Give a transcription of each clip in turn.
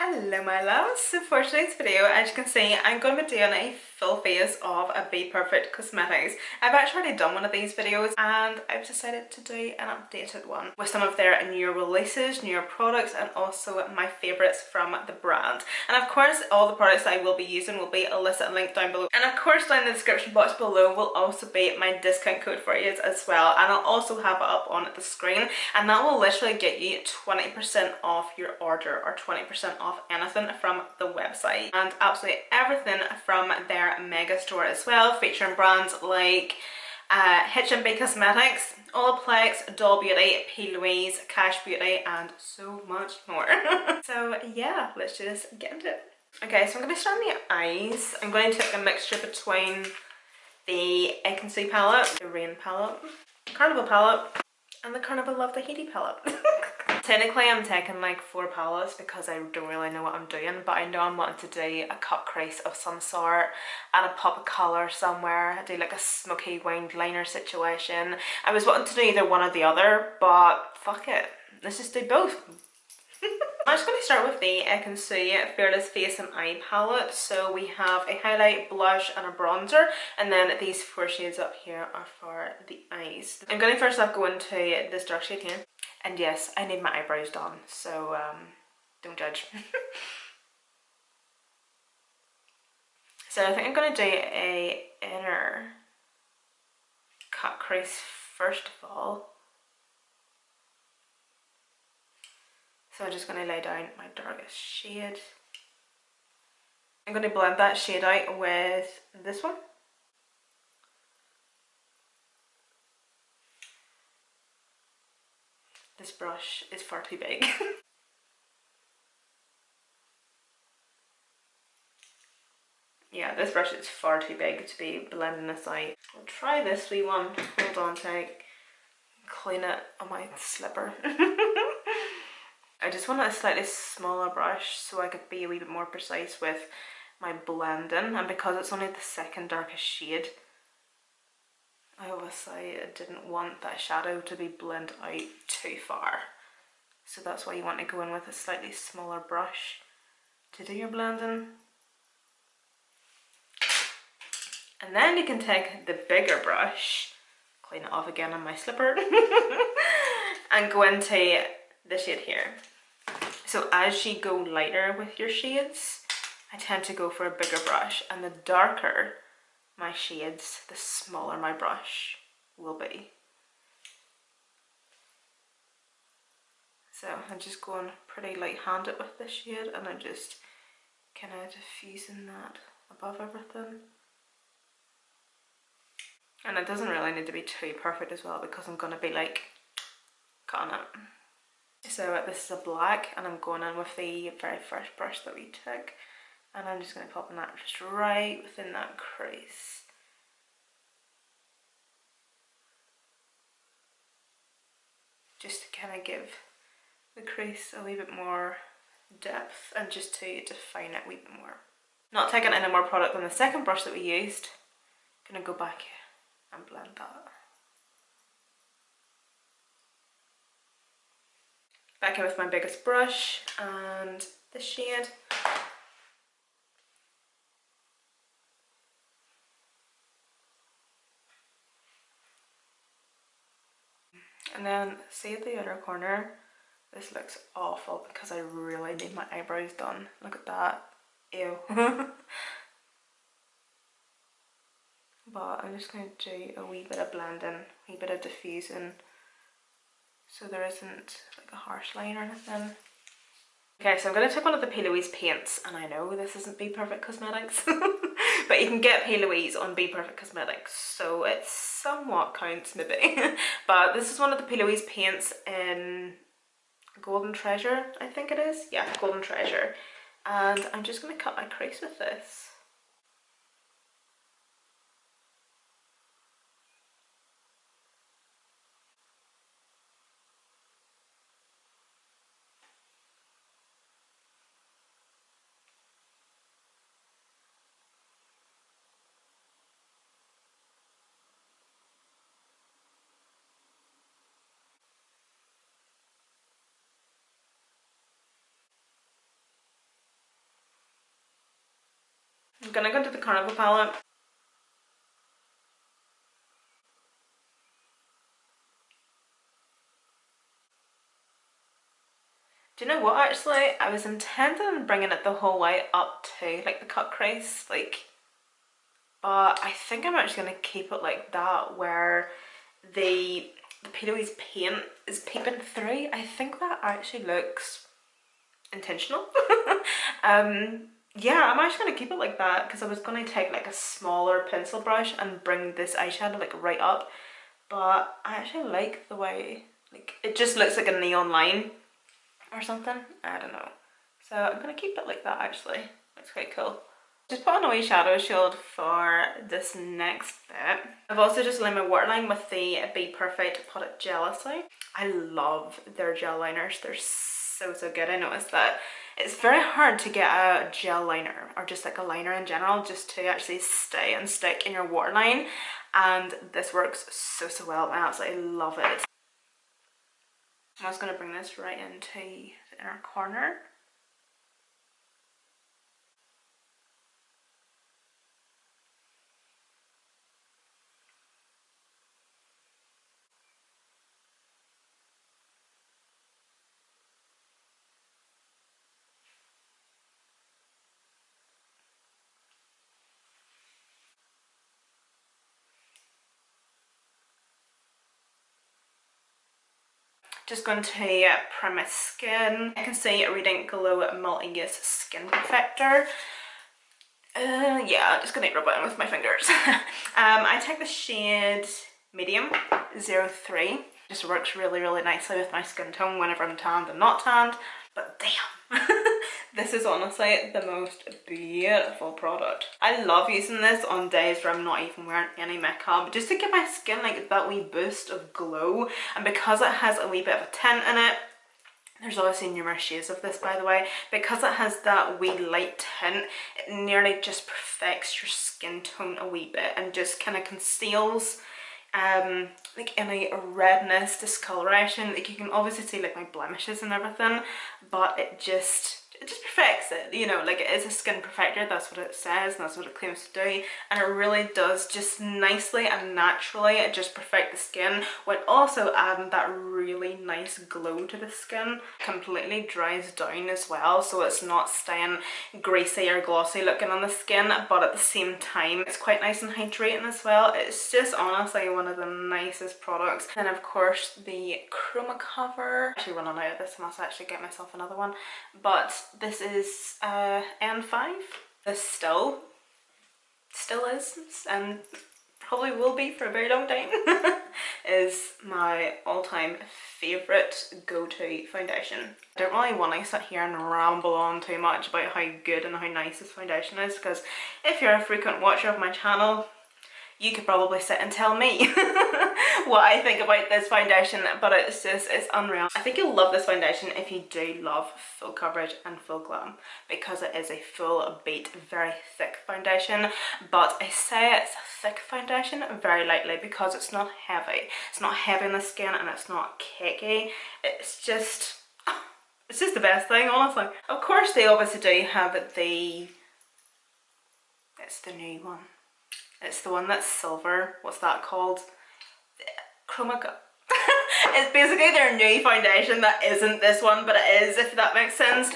Hello my loves, so for today's video, as you can see, I'm going to be doing a full face of a Bperfect cosmetics. I've actually already done one of these videos and I've decided to do an updated one with some of their newer releases, newer products, and also my favourites from the brand. And of course, all the products that I will be using will be listed and linked down below. And of course, down in the description box below will also be my discount code for you as well. And I'll also have it up on the screen, and that will literally get you 20% off your order or 20% off anything from the website, and absolutely everything from their mega store as well, featuring brands like H&B Cosmetics, Olaplex, Doll Beauty, P. Louise, Cash Beauty, and so much more. So yeah, let's just get into it. Okay, so I'm going to start on the eyes. I'm going to take a mixture between the I Can See palette, the Rain palette, Carnival palette, and the Carnival Love the Tahiti palette. Technically I'm taking like 4 palettes because I don't really know what I'm doing, but I know I'm wanting to do a cut crease of some sort, add a pop of colour somewhere, do like a smoky winged liner situation. I was wanting to do either one or the other, but fuck it, let's just do both. I'm just going to start with the I Can See Fearless Face and Eye palette. So we have a highlight, blush and a bronzer, and then these 4 shades up here are for the eyes. I'm going to first off go into this dark shade here. And yes, I need my eyebrows done, so don't judge. So I think I'm going to do a inner cut crease first of all. So I'm just going to lay down my darkest shade. I'm going to blend that shade out with this one. This brush is far too big. Yeah, this brush is far too big to be blending this out. I'll try this wee one. Hold on, take clean it on my slipper. I just want a slightly smaller brush so I could be a wee bit more precise with my blending, and because it's only the second darkest shade, I obviously didn't want that shadow to be blended out too far. So that's why you want to go in with a slightly smaller brush to do your blending. And then you can take the bigger brush, clean it off again on my slipper, and go into the shade here. So as you go lighter with your shades, I tend to go for a bigger brush, and the darker my shades, the smaller my brush will be. So I'm just going pretty light-handed with this shade, and I'm just kind of diffusing that above everything. And it doesn't really need to be too perfect as well, because I'm going to be like cutting it. So this is a black, and I'm going in with the very first brush that we took, and I'm just going to pop in that just right within that crease. Just to kind of give the crease a wee bit more depth and just to define it a wee bit more. Not taking any more product than the second brush that we used. Gonna go back and blend that. Back in with my biggest brush and the shade. And then see at the other corner, this looks awful because I really need my eyebrows done. Look at that. Ew. But I'm just going to do a wee bit of blending, a wee bit of diffusing, so there isn't like a harsh line or anything. Okay, so I'm going to take one of the P. Louise paints, and I know this isn't Bperfect Cosmetics, but you can get P. Louise on Bperfect Cosmetics, so it somewhat counts maybe. But this is one of the P. Louise paints in Golden Treasure, I think it is. Yeah, Golden Treasure. And I'm just going to cut my crease with this. I'm gonna go to the Carnival palette. Do you know what, actually? I was intending on bringing it the whole way up to like the cut crease, like, but I think I'm actually going to keep it like that, where the Pido's paint is peeping through. I think that actually looks intentional. Yeah, I'm actually going to keep it like that because I was going to take like a smaller pencil brush and bring this eyeshadow like right up, but I actually like the way, like, it just looks like a neon line or something. I don't know. So I'm going to keep it like that actually. Looks quite cool. Just put on a wee shadow shield for this next bit. I've also just lined my waterline with the Bperfect Put It Jealously. I love their gel liners. They're so good. I noticed that it's very hard to get a gel liner or just like a liner in general just to actually stay and stick in your waterline, and this works so well. I absolutely love it. I'm just going to bring this right into the inner corner. Just going to prime my skin. I can see Reading Glow Multi-Use Skin Perfector. Yeah, I'm just gonna rub it in with my fingers. I take the shade Medium 03. Just works really nicely with my skin tone whenever I'm tanned and not tanned. But damn, this is honestly the most beautiful product. I love using this on days where I'm not even wearing any makeup, just to give my skin like that wee boost of glow. And because it has a wee bit of a tint in it, there's obviously numerous shades of this, by the way, because it has that wee light tint, it nearly just perfects your skin tone a wee bit and just kind of conceals like any redness, discoloration. Like, you can obviously see like my blemishes and everything, but it just perfects it, you know. Like, it is a skin perfector, that's what it says and that's what it claims to do, and it really does just nicely and naturally just perfect the skin, while also adding that really nice glow to the skin. Completely dries down as well, so it's not staying greasy or glossy looking on the skin, but at the same time it's quite nice and hydrating as well. It's just honestly one of the nicest products. And of course the chroma cover. I'm actually running out of this, I must actually get myself another one, but this is N5. This still is, and probably will be for a very long time, is my all-time favourite go-to foundation. I don't really want to sit here and ramble on too much about how good and how nice this foundation is, because if you're a frequent watcher of my channel, you could probably sit and tell me what I think about this foundation, but it's unreal. I think you'll love this foundation if you do love full coverage and full glam, because it is a full beat, very thick foundation. But I say it's a thick foundation very lightly because it's not heavy. It's not heavy on the skin and it's not cakey. It's just the best thing, honestly. Of course, they obviously do have it's the new one. It's the one that's silver. What's that called? Chroma. It's basically their new foundation that isn't this one, but it is, if that makes sense.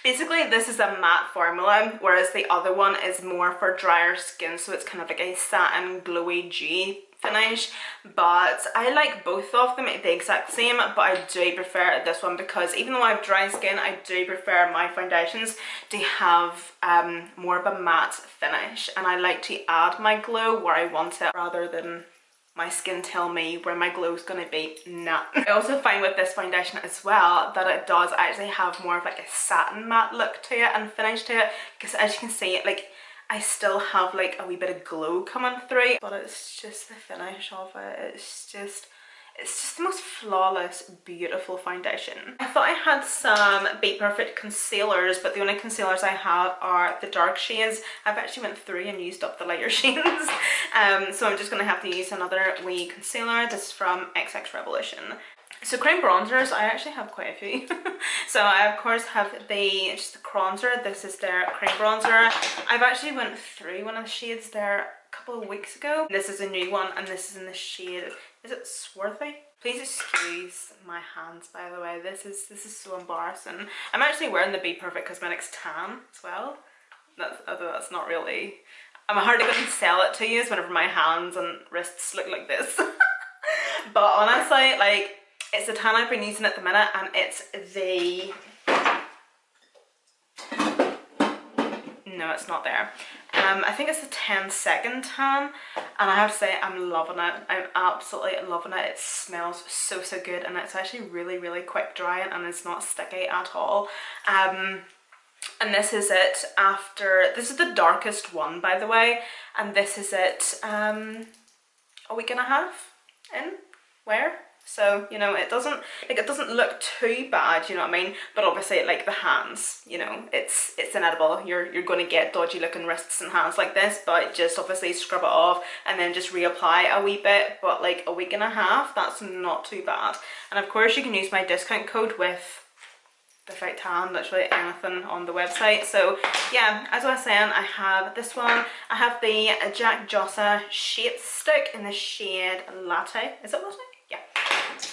Basically, this is a matte formula, whereas the other one is more for drier skin, so it's kind of like a satin glowy dewy finish. But I like both of them the exact same, but I do prefer this one because even though I have dry skin, I do prefer my foundations to have more of a matte finish, and I like to add my glow where I want it rather than my skin tell me where my glow is going to be. Nah. I also find with this foundation as well that it does actually have more of like a satin matte look to it and finish to it, because as you can see, like, I still have like a wee bit of glow coming through, but it's just the finish of it. It's just the most flawless, beautiful foundation. I thought I had some Bperfect concealers, but the only concealers I have are the dark shades. I've actually went through and used up the lighter shades. So I'm just going to have to use another wee concealer. This is from XX Revolution. So cream bronzers, I actually have quite a few. So I of course have just the bronzer. This is their cream bronzer. I've actually went through one of the shades there a couple of weeks ago. This is a new one, and this is in the shade, is it Swarthy? Please excuse my hands, by the way. This is so embarrassing. I'm actually wearing the Bperfect Cosmetics tan as well. Although that's not really, I'm hardly going to sell it to you whenever my hands and wrists look like this. But honestly, like, it's the tan I've been using at the minute, and it's the, no, it's not there. I think it's the 10-second tan, and I have to say I'm loving it. I'm absolutely loving it. It smells so good, and it's actually really quick drying, and it's not sticky at all. And this is it after, this is the darkest one, by the way, and this is it a week and a half in wear. So, you know, it doesn't look too bad, you know what I mean? But obviously, like the hands, you know, it's inedible. You're going to get dodgy looking wrists and hands like this, but just obviously scrub it off and then just reapply a wee bit. But like a week and a half, that's not too bad. And of course, you can use my discount code with Bperfect tan, literally anything on the website. So yeah, as I was saying, I have this one. I have the Jack Jossa Shape Stick in the shade Latte. Is it Latte? Yeah.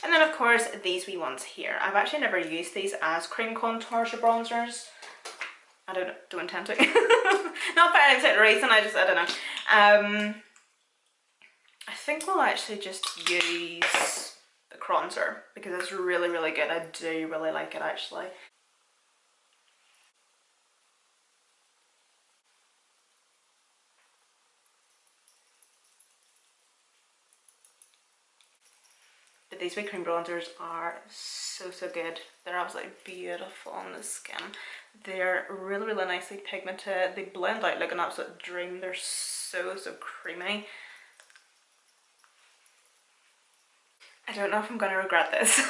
And then of course these wee ones here. I've actually never used these as cream contours or bronzers. I don't intend to. Not for any particular reason, I don't know. I think we'll actually just use the bronzer because it's really good. I do really like it actually. But these wee cream bronzers are so good. They're absolutely beautiful on the skin. They're really nicely pigmented. They blend out like an absolute dream. They're so creamy. I don't know if I'm going to regret this,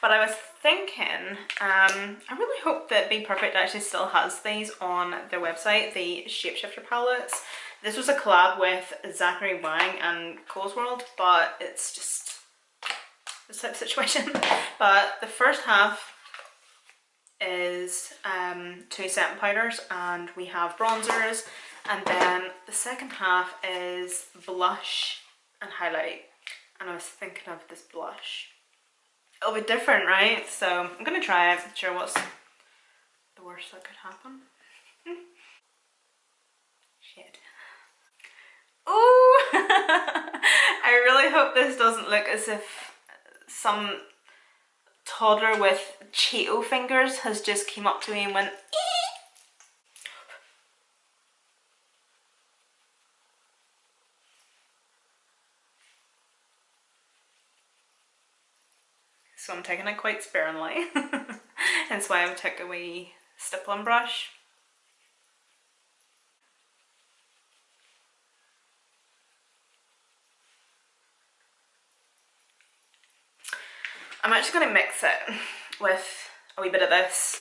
but I was thinking, I really hope that Bperfect actually still has these on their website, the Shapeshifter palettes. This was a collab with Zachary Wang and Cole's World, but it's just this type of situation. But the first half is 2 setting powders, and we have bronzers, and then the second half is blush and highlight. And I was thinking of this blush. It'll be different, right? So I'm gonna try it. Sure, what's the worst that could happen? Shit. Ooh! I really hope this doesn't look as if some toddler with Cheeto fingers has just came up to me and went, eee! So I'm taking it quite sparingly. Hence why I've took a wee stippling brush. I'm actually going to mix it with a wee bit of this.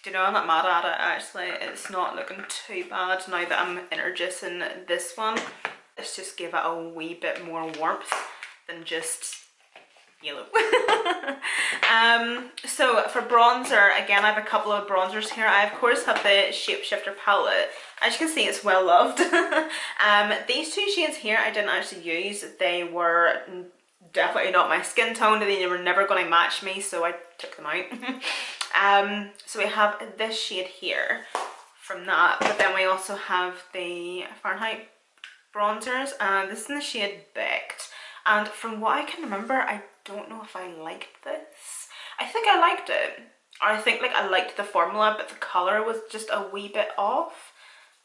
Do you know, I'm not mad at it actually. It's not looking too bad now that I'm introducing this one. Let's just give it a wee bit more warmth than just yellow. So for bronzer, again, I have a couple of bronzers here. I of course have the Shapeshifter palette. As you can see, it's well loved. These two shades here I didn't actually use. They were definitely not my skin tone. They were never going to match me, so I took them out. So we have this shade here from that, but then we also have the Fahrenheit bronzers, and this is in the shade Baked. And from what I can remember, I don't know if I liked this. I think I liked it, or I think like I liked the formula, but the colour was just a wee bit off.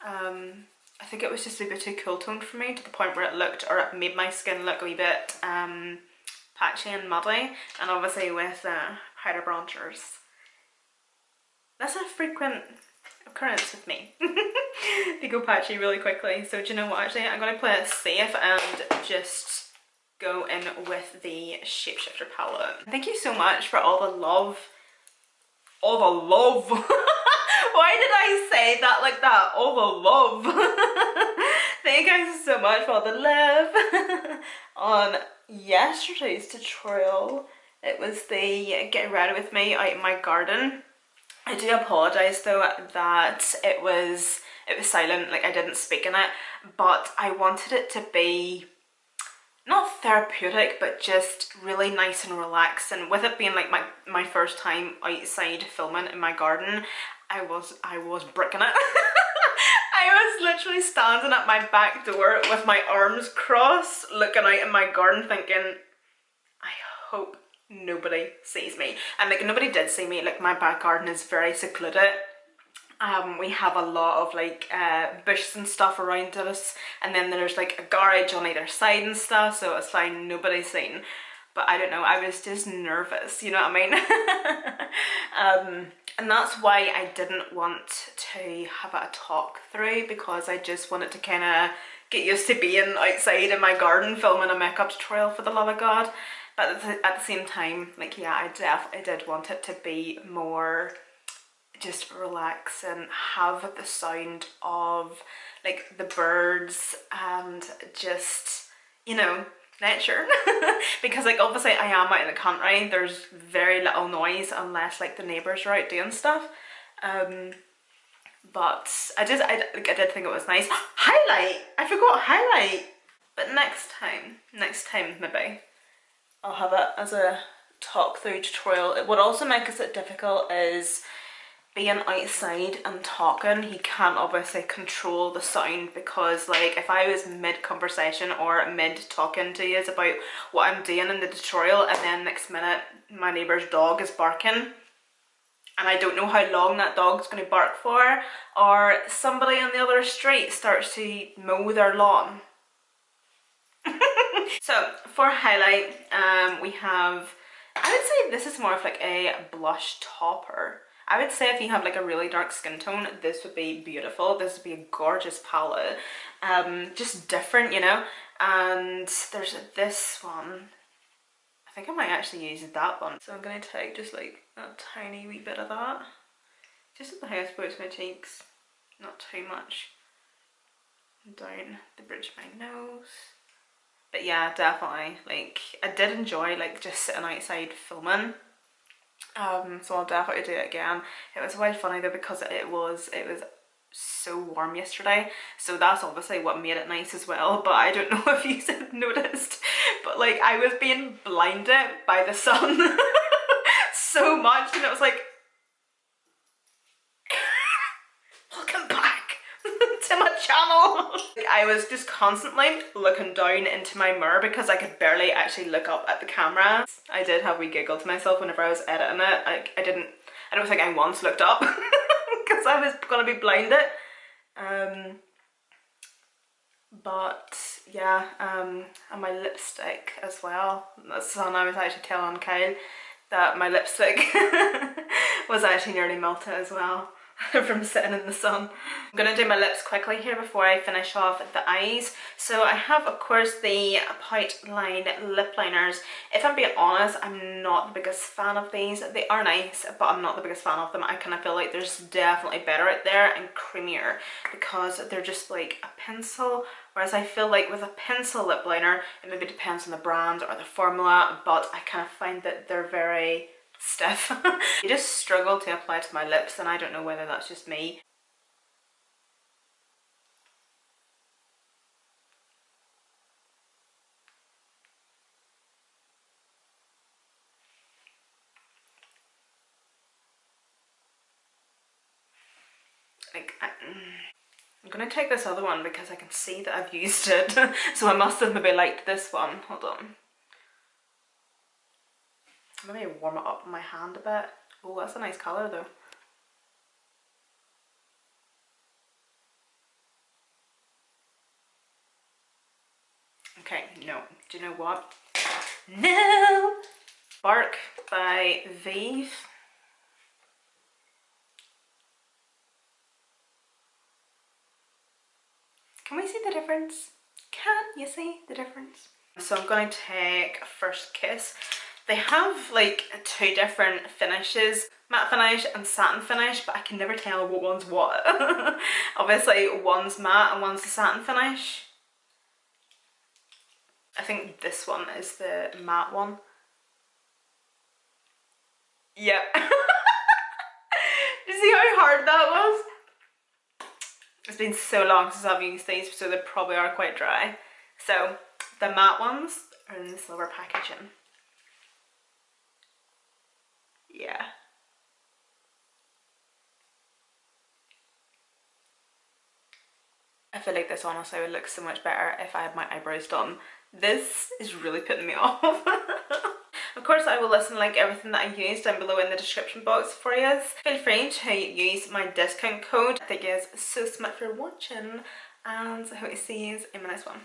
I think it was just a bit too cool toned for me, to the point where it looked, or it made my skin look a wee bit patchy and muddy. And obviously with powder bronzers, that's a frequent occurrence with me. They go patchy really quickly. So do you know what, actually I'm going to play it safe and just go in with the Shapeshifter palette. Thank you so much for all the love. All the love. Why did I say that like that? All the love. Thank you guys so much for all the love on yesterday's tutorial. It was the get ready with me out in my garden. I do apologise though that it was silent, like I didn't speak in it, but I wanted it to be not therapeutic but just really nice and relaxed, and with it being like my first time outside filming in my garden, I was bricking it. I was literally standing at my back door with my arms crossed looking out in my garden thinking, I hope nobody sees me. And like nobody did see me. Like my back garden is very secluded. We have a lot of like bushes and stuff around us, and then there's like a garage on either side and stuff, so it's fine, nobody's seen. But I don't know, I was just nervous, you know what I mean? And that's why I didn't want to have a talk through, because I just wanted to kind of get used to being outside in my garden filming a makeup tutorial, for the love of God. But at the same time, like yeah, I definitely did want it to be more just relax and have the sound of like the birds and just, you know, nature. Because like obviously I am out in the country, there's very little noise unless like the neighbours are out doing stuff. But I did think it was nice. Highlight! I forgot highlight! But next time maybe I'll have it as a talk through tutorial. What also makes it difficult is being outside and talking. You can't obviously control the sound, because like if I was mid conversation or mid talking to you about what I'm doing in the tutorial, and then next minute my neighbour's dog is barking and I don't know how long that dog's going to bark for, or somebody on the other street starts to mow their lawn. So for highlight, we have, I would say this is more of like a blush topper. I would say if you have like a really dark skin tone, this would be beautiful. This would be a gorgeous palette. Just different, you know. And there's this one. I think I might actually use that one. So I'm going to take just like a tiny wee bit of that. Just at the highest point of my cheeks. Not too much. Down the bridge of my nose. But yeah, definitely. Like, I did enjoy like just sitting outside filming. So I'll definitely do it again. It was quite funny though, because it was so warm yesterday, so that's obviously what made it nice as well. But I don't know if you had noticed, but like I was being blinded by the sun so much, and it was like welcome back to my channel. I was just constantly looking down into my mirror because I could barely actually look up at the camera. I did have a wee giggle to myself whenever I was editing it. I don't think I once looked up because I was gonna be blinded. But yeah, and my lipstick as well. That's when I was actually telling Kyle that my lipstick was actually nearly melted as well. From sitting in the sun. I'm going to do my lips quickly here before I finish off the eyes. So I have of course the Pout Line lip liners. If I'm being honest, I'm not the biggest fan of these. They are nice, but I'm not the biggest fan of them. I kind of feel like there's definitely better out there and creamier, because they're just like a pencil, whereas I feel like with a pencil lip liner, it maybe depends on the brand or the formula, but I kind of find that they're very stiff. I just struggle to apply to my lips, and I don't know whether that's just me. Like, I'm gonna take this other one because I can see that I've used it. So I must have maybe liked this one. Hold on. Maybe warm it up on my hand a bit. Oh, that's a nice colour though. Okay, no. Do you know what? No! Bark by Vive. Can we see the difference? Can you see the difference? So I'm going to take First Kiss. They have like two different finishes. matte finish and satin finish, but I can never tell what one's what. Obviously one's matte and one's the satin finish. I think this one is the matte one. Yep. You see how hard that was? It's been so long since I've used these, so they probably are quite dry. So the matte ones are in the silver packaging. Yeah. I feel like this honestly would look so much better if I had my eyebrows done. This is really putting me off. Of course, I will list and link everything that I used down below in the description box for you. Feel free to use my discount code. Thank you guys so much for watching, and I hope to see you in my next one.